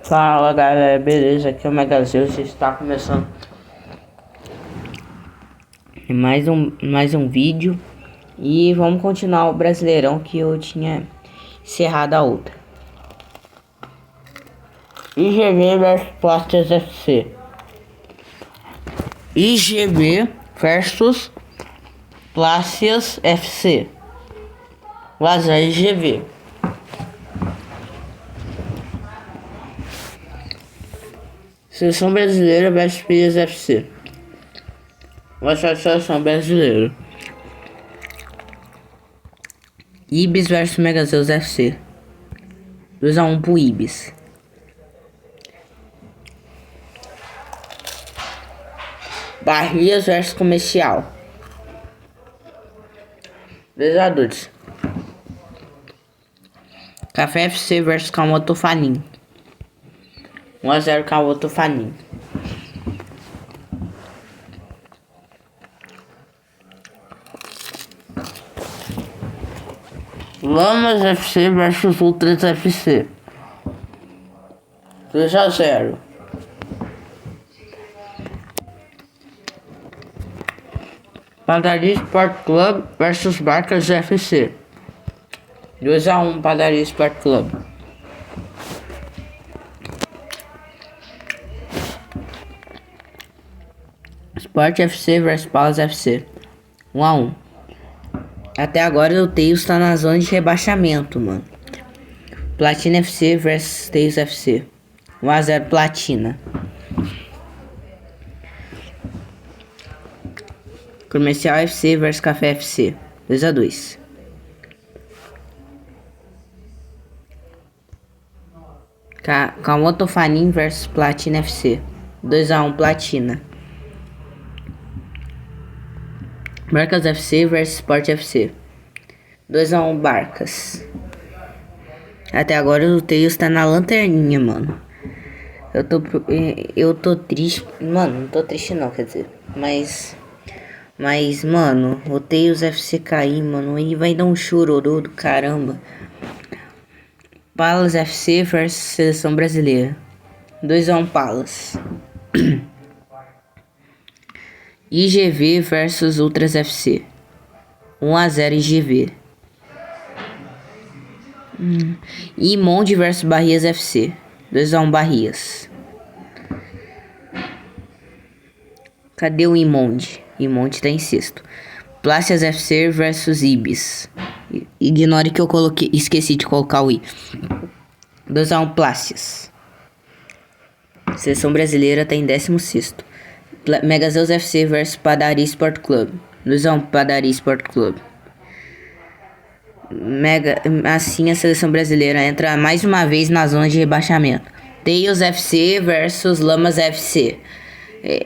Fala galera, beleza? Aqui é o Megazeus, está começando mais um vídeo. E vamos continuar o Brasileirão que eu tinha encerrado a outra. IGV versus Plastas FC. IGV versus Plastas FC. Vazar IGV. Seleção Brasileira versus Pilhas FC. Vazar a Seleção Brasileira. Ibis versus Megazeus FC. 2-1 pro Ibis. Barrias versus Comercial. 2-2. Café FC versus Camoto Fanin. 1-0 Camoto Fanin. Lamas FC versus Ultras FC. 2-0. Padaria Sport Club versus Barcas FC. 2-1 Padaria Sport Club. Sport FC versus Palas FC. 1-1. Até agora o Tails está na zona de rebaixamento, mano. Platina FC versus Tails FC. 1-0 Platina. Comercial FC versus Café FC. 2-2. Camoto Fanin versus Platina FC. 2-1 Platina. Barcas FC versus Sport FC. 2-1 Barcas. Até agora o Tails tá na lanterninha, mano. Eu tô triste. Mano, não tô triste não, quer dizer. Mas, mano, o Tails FC cair, mano, aí vai dar um chororô do caramba. Palas FC versus Seleção Brasileira. 2-1 Palas. IGV versus Ultras FC. 1-0 IGV. Imonde versus Barrias FC. 2-1 Barrias. Cadê o Imonde? Imonde tá em sexto. Plácias FC versus Ibis. Ignore que eu esqueci de colocar o I. 2-1 Plácias. Seleção Brasileira tá em 16º. Megazeus FC versus Padaria Sport Club. 2-1 Padaria Sport Club. Assim a Seleção Brasileira entra mais uma vez na zona de rebaixamento. Tails FC versus Lamas FC.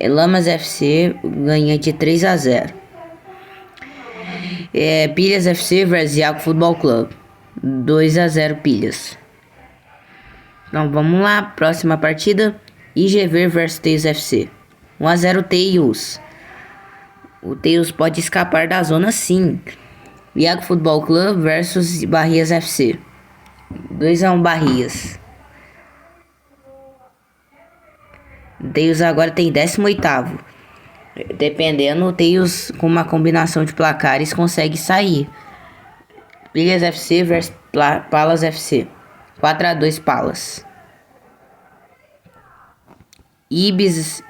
Lamas FC ganha de 3-0. Pilhas FC versus Iago Futebol Clube. 2-0 Pilhas. Então vamos lá, próxima partida. IGV versus Tails FC. 1-0 Tails. O Tails pode escapar da zona sim. Iago Futebol Clube versus Barrias FC. 2-1 Barrias. Tails agora tem 18º. Dependendo, o Tails com uma combinação de placares consegue sair. Pilhas FC versus Palas FC. 4-2 Palas. Ibis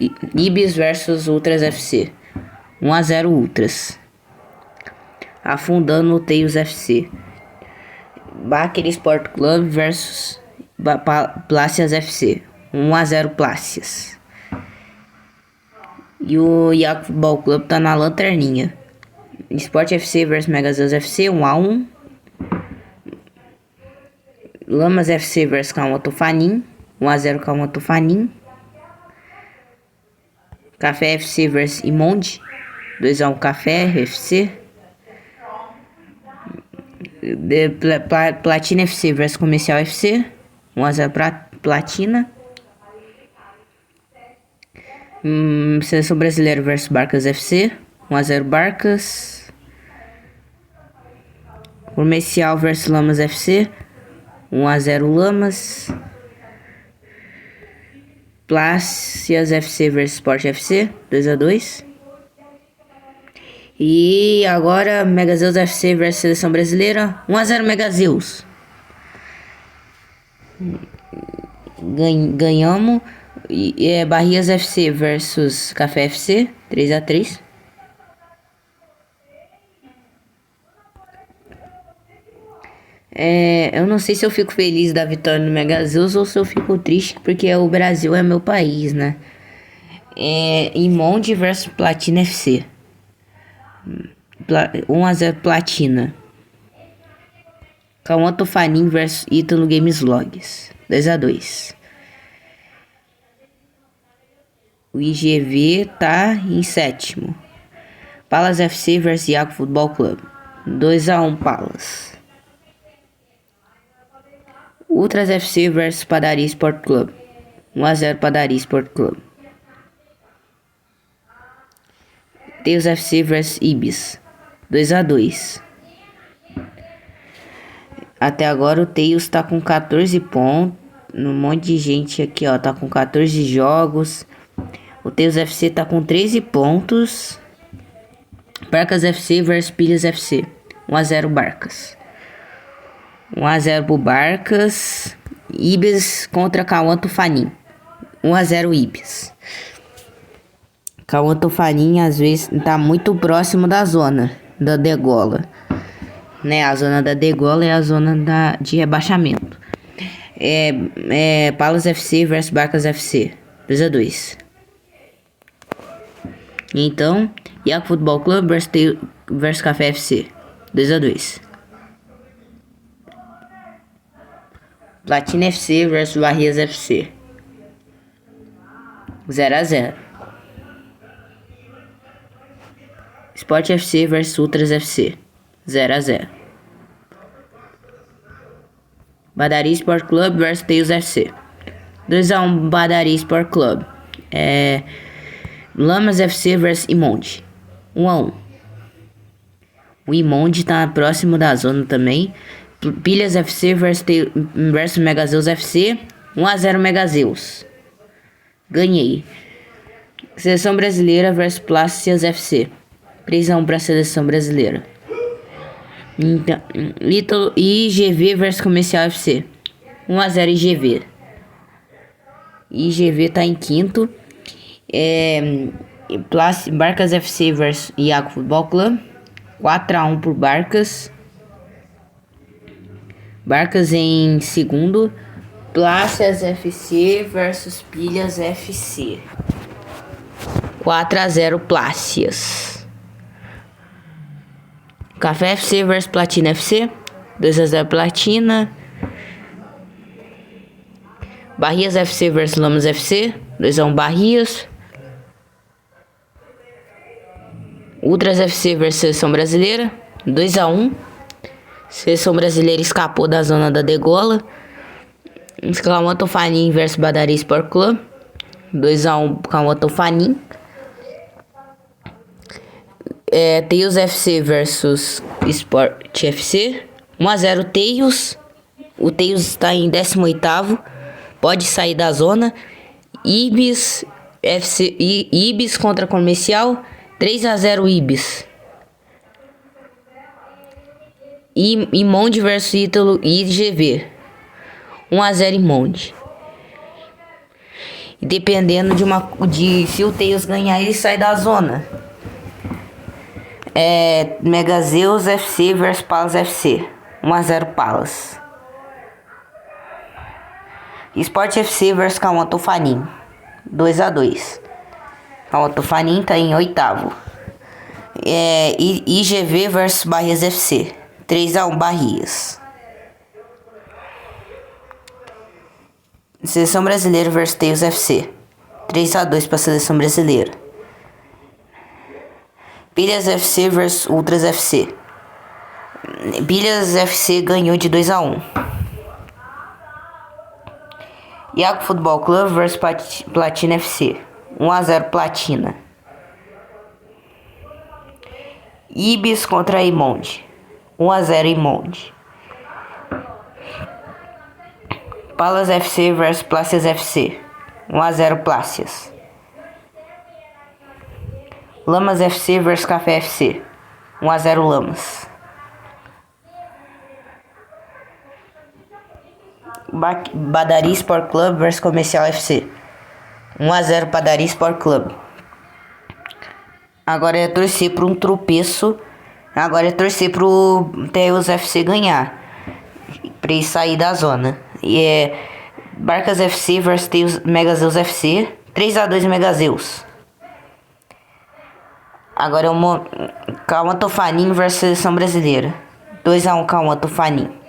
versus Ultras FC. 1-0 Ultras. Afundando o Tails FC. Baker Sport Club versus Plácias FC. 1-0 Plácias. E o Iago Futebol Clube tá na lanterninha. Sport FC versus Megazeus FC. 1-1. Lamas FC versus Camoto Fanin. 1-0 Camoto Fanin. Café FC versus Imonde. 2-1 Café FC. Platina FC versus Comercial FC. 1-0 Platina. Seleção Brasileira versus Barcas FC. 1-0 Barcas. Comercial versus Lamas FC. 1-0 Lamas. Plácias FC versus Sport FC, 2-2. E agora Megazeus FC versus Seleção Brasileira, 1-0 Megazeus. Ganhamos. E Barrias FC versus Café FC, 3-3. Eu não sei se eu fico feliz da vitória do Megazeus ou se eu fico triste porque o Brasil é meu país, né? Imonde versus Platina FC, 1-0 Platina. Cauã Tofanin versus Ítalo Games Logs, 2-2. O IGV tá em sétimo. Palas FC versus Iaco Futebol Clube, 2-1 Palas. Ultras FC versus Padaria Sport Club, 1-0 Padaria Sport Club. Teus FC versus Ibis, 2-2. Até agora o Teus tá com 14 pontos. Um monte de gente aqui, ó, tá com 14 jogos. O Teus FC tá com 13 pontos. Barcas FC versus Pilhas FC, 1-0 Barcas. 1-0 pro Barcas. Ibis contra Cauã Tofanin, 1-0 Ibis. Cauã Tofanin às vezes tá muito próximo da zona da degola, né? A zona da degola é a zona de rebaixamento. Palas FC versus Barcas FC, 2-2. Então, Iaco Futebol Clube versus Café FC, 2-2. Platina FC versus Barrias FC, 0-0. Sport FC versus Ultras FC, 0-0. Badaria Sport Club versus Teus FC, 2-1 Badaria Sport Club. Lamas FC versus Imonde, 1-1. O Imonde tá próximo da zona também. Pilhas FC versus Megazeus FC, 1-0 Megazeus. Ganhei. Seleção Brasileira versus Plácias FC, 3-1 para a Seleção Brasileira. Então, IGV versus Comercial FC, 1-0 IGV. IGV tá em quinto. Barcas FC versus Iaco Futebol Clube, 4-1 por Barcas. Barcas em segundo. Plácias FC versus Pilhas FC, 4-0 Plácias. Café FC versus Platina FC, 2-0 Platina. Barrias FC versus Lamas FC, 2-1 Barrias. Ultras FC versus Seleção Brasileira, 2-1. Seleção Brasileira escapou da zona da degola. Cauã Tofanin versus Badaria Sport Club, 2-1 Cauã Tofanin. Teus FC versus Sport FC, 1-0 Teus. O Teus está em 18º, pode sair da zona. Ibis FC, Ibis contra Comercial, 3-0 Ibis. Imonde versus Ítalo IGV, 1-0 Imonde. E dependendo de se o Teus ganhar, ele sai da zona. Megazeus FC versus Palas FC, 1-0 Palas. Sport FC versus Cauã Tofanin, 2-2. Cauã Tofanin tá em 8º. IGV versus Barrias FC, 3-1 Barrias. Seleção Brasileira versus Teus FC, 3-2 para a Seleção Brasileira. Pilhas FC versus Ultras FC. Pilhas FC ganhou de 2-1. Iaco Futebol Clube versus Platina FC, 1-0 Platina. Ibis contra Imonde, 1-0 Imonde. Palas FC versus Plácias FC, 1-0 Plácias. Lamas FC vs Café FC. 1-0 Lamas. Padaria Sport Club vs Comercial FC. 1-0 Padaria Sport Club. Agora é torcer para um tropeço. Agora é torcer pro Teus FC ganhar, pra ele sair da zona. E é Barcas FC vs Teus Megazeus FC. 3-2 Megazeus. Agora é o Calma Tofanim vs Seleção Brasileira. 2-1 Calma Tofanim.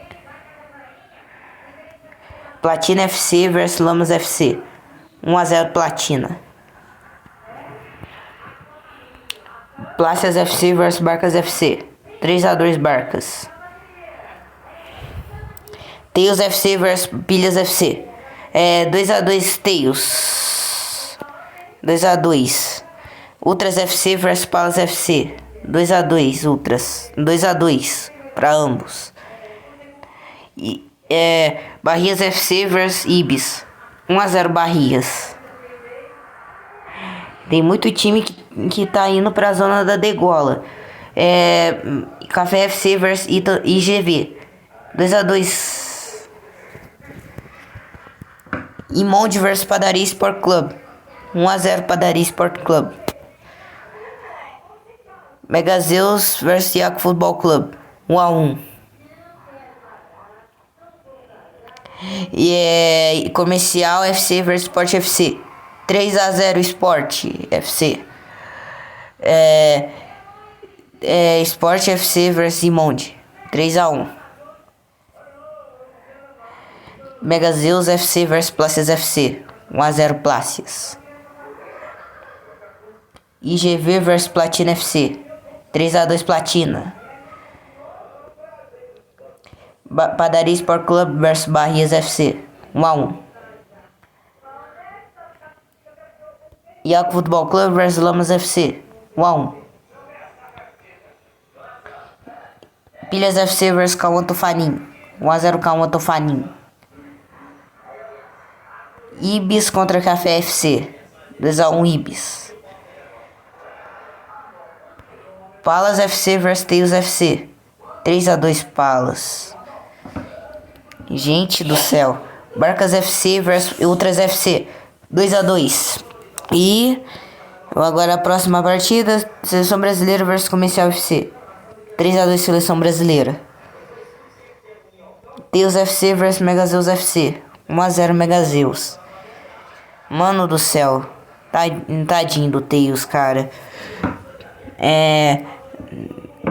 Platina FC vs Lamas FC. 1-0 Platina. Plácias FC vs Barcas FC. 3-2 Barcas. Teus FC vs Pilhas FC. 2-2 Teus. 2-2. Ultras FC vs Palas FC. 2-2 Ultras. 2-2 para ambos. E Barrias FC vs Ibis. 1-0 Barrias. Tem muito time que tá indo pra zona da degola. Café FC vs IGV. 2-2. Imonde vs Padaria Sport Club. 1-0 Padaria Sport Club. Megazeus vs Iaco Futebol Club. 1-1. E Comercial FC vs Sport FC. 3-0 Sport FC. Sport FC vs Imonde. 3-1. Megazeus FC vs Plácias FC. 1-0 Plácias. IGV vs Platina FC. 3-2 Platina. Padaria Sport Club vs Barrias FC. 1-1. Iaco Futebol Club vs Lamas FC. 1-1. Pilhas FC vs Calma Tofanim. 1-0 Calma Tofanim. Ibis contra Café FC. 2-1 Ibis. Palas FC vs Teus FC. 3-2 Palas. Gente do céu. Barcas FC vs Ultras FC. 2-2. E agora a próxima partida. Seleção Brasileira vs Comercial FC. 3-2 Seleção Brasileira. Teus FC vs Megazeus FC. 1-0 Megazeus. Mano do céu. Tadinho do Teus, cara.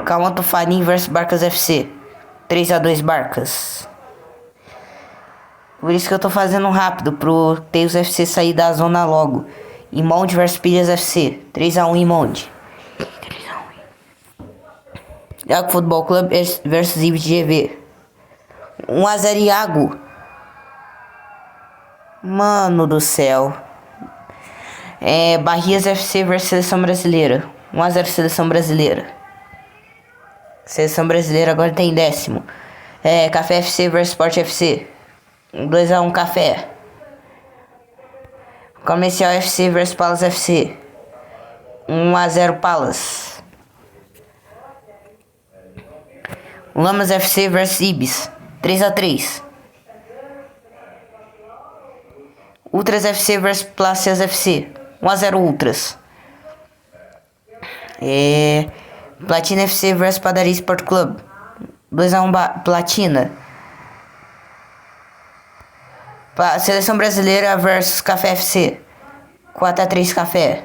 Calma Tofanim vs Barcas FC. 3-2 Barcas. Por isso que eu tô fazendo rápido, pro Teus FC sair da zona logo. Imonde vs Pilhas FC. 3-1 Imonde. Iago Futebol Club vs IGV. 1-0 Iago. Mano do céu. Barrias FC vs Seleção Brasileira. 1-0 Seleção Brasileira. Seleção Brasileira agora tem 10º. Café FC vs Sport FC. 2-1 Café. Comercial FC vs Palas FC. 1-0 Palas. Lamas FC vs Ibis. 3-3. Ultras FC vs Plácias FC. 1-0 Ultras. Platina FC vs Padaria Sport Club. 2-1 Platina. Seleção Brasileira vs Café FC. 4-3 Café.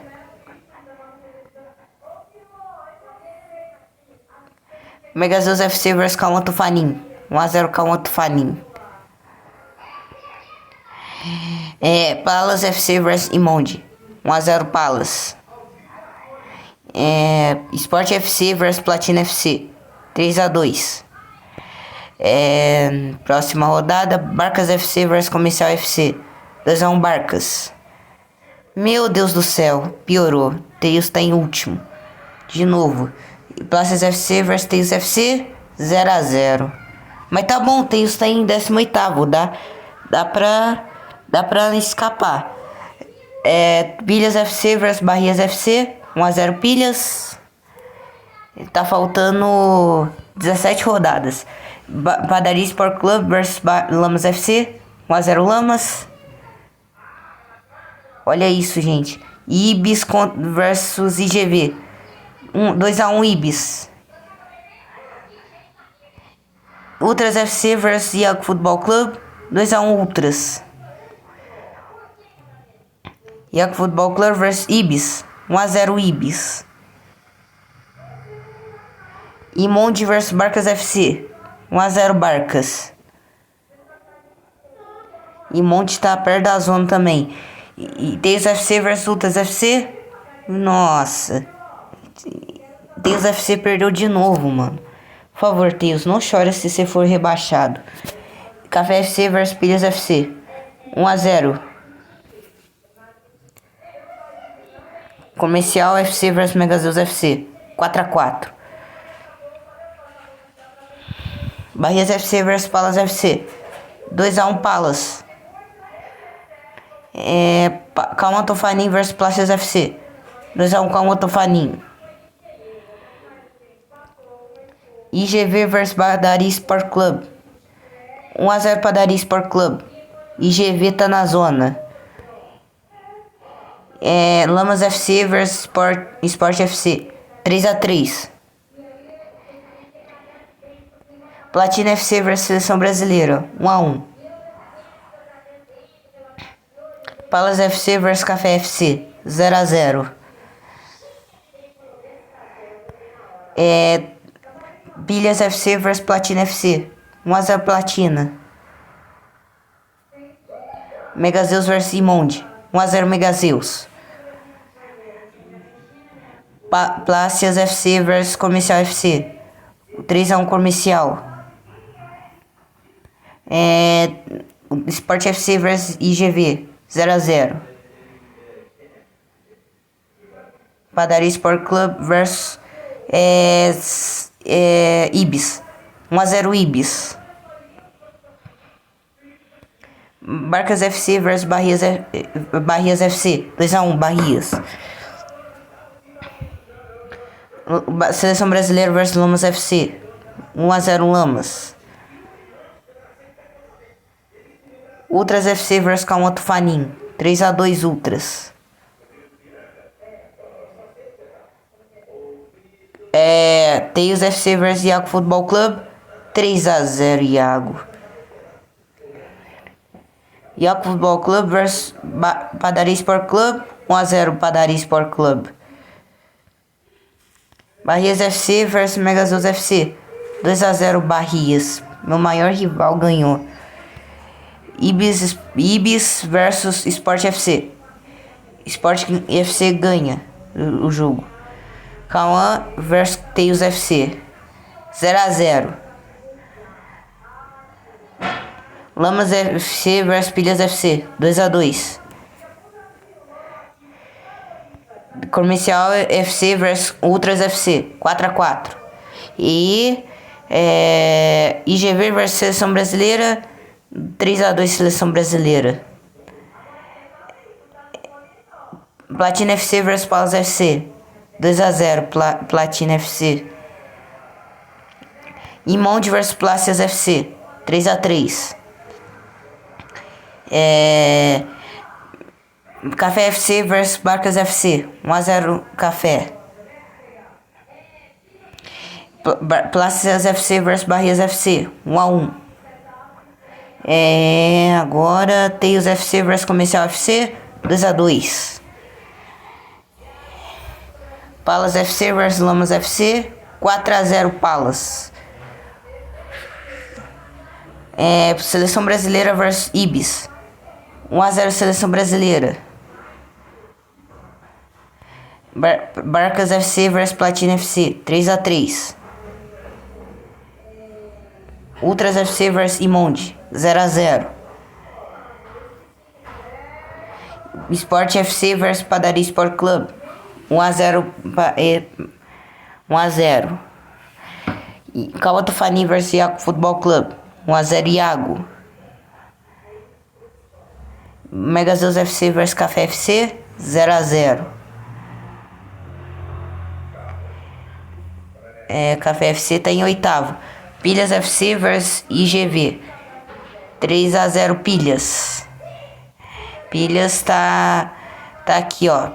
Megazeus FC vs Calma Tofanim. 1-0 Calma Tofanim. Palas FC vs Imonde. 1-0 Palas. Sport FC vs Platina FC. 3-2. Próxima rodada. Barcas FC vs Comercial FC. 2-1 Barcas. Meu Deus do céu. Piorou. Teus tá em último. De novo. Plácias FC vs Teus FC. 0-0. Mas tá bom. Teus tá em 18º. Dá pra escapar. Pilhas FC vs Barrias FC. 1-0 Pilhas. Tá faltando 17 rodadas. Padaria Sport Club vs Lamas FC. 1-0 Lamas. Olha isso, gente. Ibis versus IGV. 2-1 Ibis. Ultras FC vs Iago Futebol Clube. 2-1 Ultras. Iago Futebol Clube vs Ibis. 1-0 Ibis. Imonde vs Barcas FC. 1-0 Barcas. Imonde tá perto da zona também. E Teus FC vs Ultras FC. Nossa. Teus FC perdeu de novo, mano. Por favor, Teus, não chora se você for rebaixado. Café FC vs Pilhas FC. 1-0. Comercial FC vs Megazeus FC. 4-4. Barrias FC vs Palas FC. 2-1 Palas. Calma Tofanim vs Plácidas FC. 2-1 Calma Tofanim. IGV vs Padaria Sport Club. 1-0 Padaria Sport Club. IGV tá na zona. Lamas FC vs Sport FC. 3-3. Platina FC vs Seleção Brasileira. 1-1. Palas FC vs Café FC. 0-0. Pilhas FC vs Platina FC. 1-0 Platina. Megazeus vs Imonde. 1-0 Megazeus. Plácidas FC vs Comercial FC. 3-1 Comercial. Sport FC vs IGV. 0-0. Padaria Sport Club vs Ibis. 1-0 Ibis. Barcas FC vs Barrias FC. 2-1 Barrias. Seleção Brasileira vs Lamas FC. 1-0 Lamas. Ultras FC vs Calma Tufanim. 3-2 Ultras. Teus FC vs Iago Futebol Clube. 3-0 Iago. Iago Futebol Clube vs Padaria Sport Club. 1-0 Padaria Sport Club. Barrias FC vs Megazeus FC. 2-0 Barrias. Meu maior rival ganhou. Ibis versus Sport FC. Sport FC ganha o jogo. Cauã vs Teus FC. 0-0. Lamas FC vs Pilhas FC. 2-2. Comercial FC vs Ultras FC. 4-4. E IGV vs Seleção Brasileira. 3-2 Seleção Brasileira. Platina FC vs Palas FC. 2-0 Platina FC. Imonde vs Plácidas FC. 3-3. Café FC vs Barcas FC. 1-0 Café. Plácidas FC vs Barrias FC. 1-1. Agora Teus FC vs Comercial FC. 2-2. Palas FC vs Lamas FC. 4-0 Palas. Seleção Brasileira vs Ibis. 1-0 Seleção Brasileira. Barcas FC vs Platina FC. 3-3. Ultras FC vs Imonde. 0-0. Sport FC vs Padaria Sport Club. 1-0. 1-0. Calma Tufani vs Iago Futebol Clube. 1-0 Iago. Mega Zeus FC vs Café FC, 0-0. Café FC tá em oitavo. Pilhas FC vs IGV, 3-0 Pilhas. Pilhas tá aqui, ó.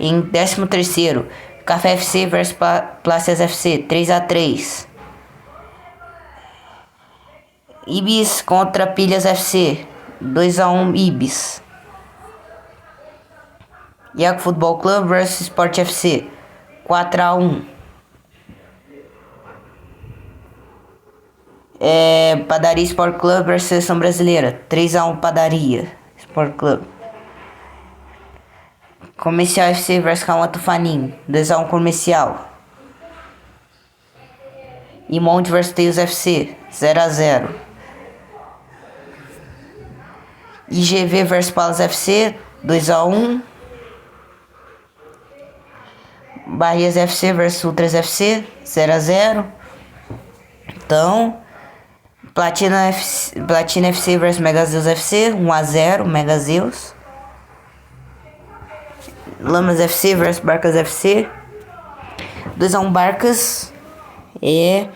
Em 13º. Café FC vs Plácias FC, 3-3. Ibis contra Pilhas FC, 2-1 Ibis. Iago Futebol Clube vs Sport FC, 4-1. Padaria Sport Clube vs Seleção Brasileira, 3-1 Padaria Sport Clube. Comercial FC vs Calma Tufanim, 2-1 Comercial. E Monte vs Teus FC, 0-0. IGV vs Palas FC, 2-1. Barrias FC vs Ultras FC, 0-0. Então, Platina FC vs Mega Zeus FC, 1-0 Mega Zeus. Lamas FC vs Barcas FC, 2-1 Barcas. E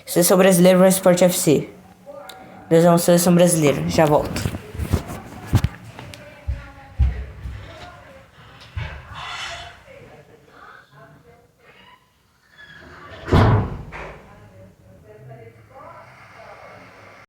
Seleção Brasileira vs Sport FC, 2-1 Seleção Brasileira. Já volto.